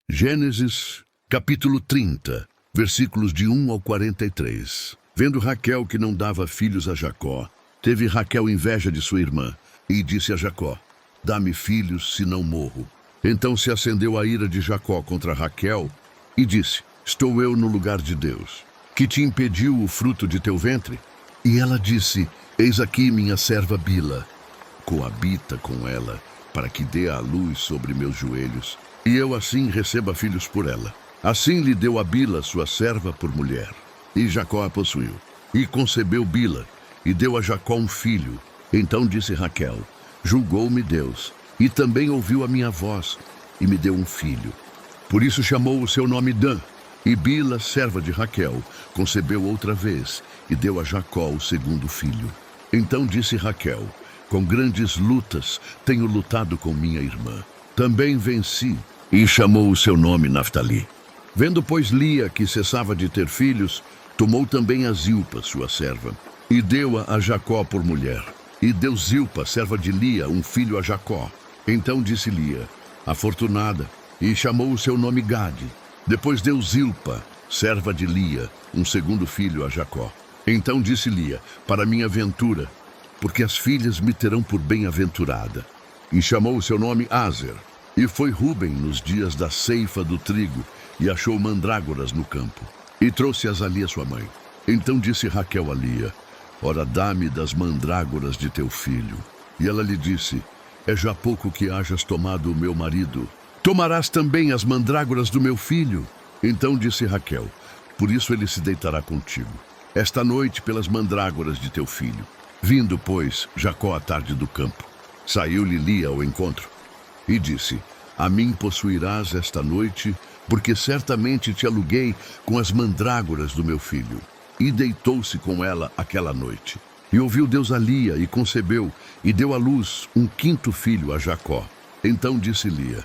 Gênesis, capítulo 30, versículos de 1 ao 43. Vendo Raquel que não dava filhos a Jacó, teve Raquel inveja de sua irmã, e disse a Jacó: dá-me filhos, senão morro. Então se acendeu a ira de Jacó contra Raquel, e disse: estou eu no lugar de Deus, que te impediu o fruto de teu ventre? E ela disse: eis aqui minha serva Bila, coabita com ela, para que dê à luz sobre meus joelhos, e eu assim receba filhos por ela. Assim lhe deu a Bila, sua serva, por mulher. E Jacó a possuiu. E concebeu Bila, e deu a Jacó um filho. Então disse Raquel: julgou-me Deus, e também ouviu a minha voz, e me deu um filho. Por isso chamou o seu nome Dan. E Bila, serva de Raquel, concebeu outra vez, e deu a Jacó o segundo filho. Então disse Raquel: com grandes lutas tenho lutado com minha irmã. Também venci, e chamou o seu nome Naftali. Vendo, pois, Lia que cessava de ter filhos, tomou também a Zilpa, sua serva, e deu-a a Jacó por mulher. E deu Zilpa, serva de Lia, um filho a Jacó. Então disse Lia: afortunada, e chamou o seu nome Gade. Depois deu Zilpa, serva de Lia, um segundo filho a Jacó. Então disse Lia: para minha ventura, porque as filhas me terão por bem-aventurada. E chamou o seu nome Aser. E foi Ruben nos dias da ceifa do trigo, e achou mandrágoras no campo, e trouxe-as a Lia sua mãe. Então disse Raquel a Lia: ora, dá-me das mandrágoras de teu filho. E ela lhe disse: é já pouco que hajas tomado o meu marido. Tomarás também as mandrágoras do meu filho? Então disse Raquel: por isso ele se deitará contigo esta noite pelas mandrágoras de teu filho. Vindo, pois, Jacó à tarde do campo, saiu-lhe Lia ao encontro, e disse: a mim possuirás esta noite, porque certamente te aluguei com as mandrágoras do meu filho. E deitou-se com ela aquela noite. E ouviu Deus a Lia, e concebeu, e deu à luz um quinto filho a Jacó. Então disse Lia: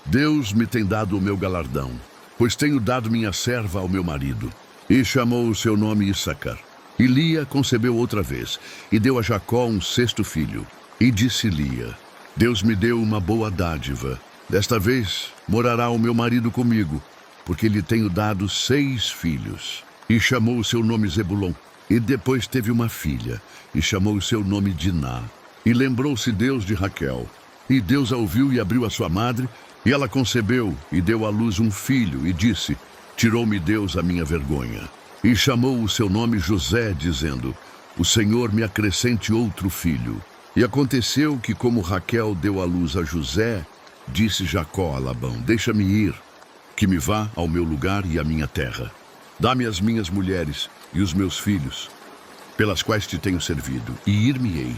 Deus me tem dado o meu galardão, pois tenho dado minha serva ao meu marido. E chamou o seu nome Issacar. E Lia concebeu outra vez, e deu a Jacó um sexto filho. E disse Lia: Deus me deu uma boa dádiva. Desta vez morará o meu marido comigo, porque lhe tenho dado 6 filhos. E chamou o seu nome Zebulon. E depois teve uma filha, e chamou o seu nome Diná. E lembrou-se Deus de Raquel. E Deus a ouviu e abriu a sua madre, e ela concebeu, e deu à luz um filho, e disse: tirou-me Deus a minha vergonha. E chamou o seu nome José, dizendo: o Senhor me acrescente outro filho. E aconteceu que, como Raquel deu à luz a José, disse Jacó a Labão: deixa-me ir, que me vá ao meu lugar e à minha terra. Dá-me as minhas mulheres e os meus filhos, pelas quais te tenho servido, e ir-me-ei,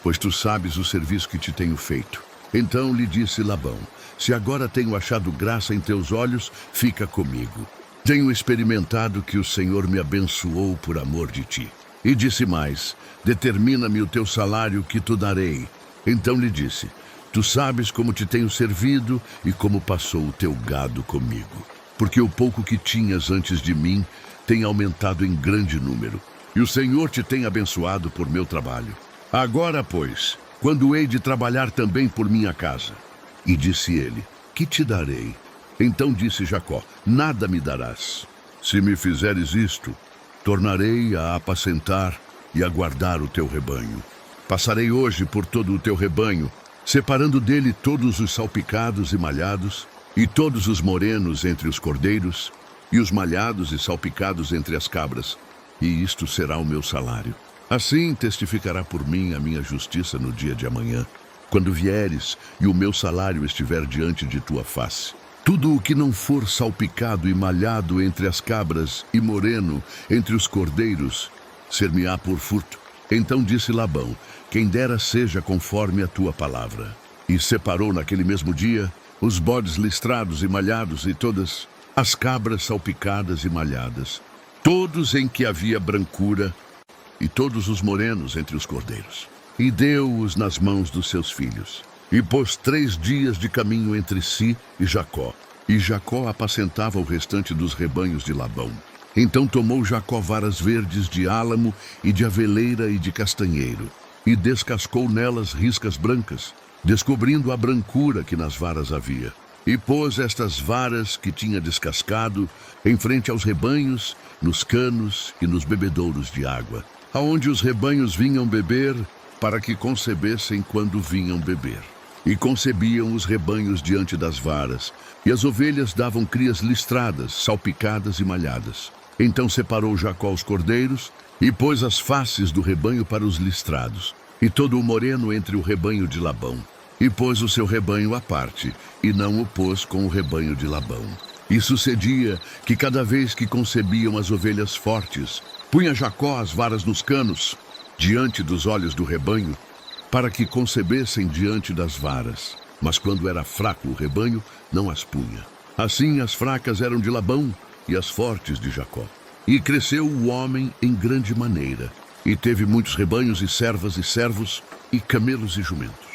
pois tu sabes o serviço que te tenho feito. Então lhe disse Labão: se agora tenho achado graça em teus olhos, fica comigo. Tenho experimentado que o Senhor me abençoou por amor de ti. E disse mais: determina-me o teu salário que te darei. Então lhe disse: tu sabes como te tenho servido e como passou o teu gado comigo. Porque o pouco que tinhas antes de mim tem aumentado em grande número, e o Senhor te tem abençoado por meu trabalho. Agora, pois, quando hei de trabalhar também por minha casa? E disse ele: que te darei? Então disse Jacó: nada me darás. Se me fizeres isto, tornarei a apacentar e a guardar o teu rebanho. Passarei hoje por todo o teu rebanho, separando dele todos os salpicados e malhados, e todos os morenos entre os cordeiros, e os malhados e salpicados entre as cabras, e isto será o meu salário. Assim testificará por mim a minha justiça no dia de amanhã, quando vieres e o meu salário estiver diante de tua face. Tudo o que não for salpicado e malhado entre as cabras e moreno entre os cordeiros, ser-me-á por furto. Então disse Labão: quem dera seja conforme a tua palavra. E separou naquele mesmo dia os bodes listrados e malhados e todas as cabras salpicadas e malhadas, todos em que havia brancura, e todos os morenos entre os cordeiros. E deu-os nas mãos dos seus filhos. E pôs 3 dias de caminho entre si e Jacó. E Jacó apacentava o restante dos rebanhos de Labão. Então tomou Jacó varas verdes de álamo e de aveleira e de castanheiro, e descascou nelas riscas brancas, descobrindo a brancura que nas varas havia. E pôs estas varas que tinha descascado em frente aos rebanhos, nos canos e nos bebedouros de água, aonde os rebanhos vinham beber, para que concebessem quando vinham beber. E concebiam os rebanhos diante das varas, e as ovelhas davam crias listradas, salpicadas e malhadas. Então separou Jacó os cordeiros, e pôs as faces do rebanho para os listrados, e todo o moreno entre o rebanho de Labão. E pôs o seu rebanho à parte, e não o pôs com o rebanho de Labão. E sucedia que cada vez que concebiam as ovelhas fortes, punha Jacó as varas nos canos, diante dos olhos do rebanho, para que concebessem diante das varas. Mas quando era fraco o rebanho, não as punha. Assim as fracas eram de Labão e as fortes de Jacó. E cresceu o homem em grande maneira, e teve muitos rebanhos e servas e servos, e camelos e jumentos.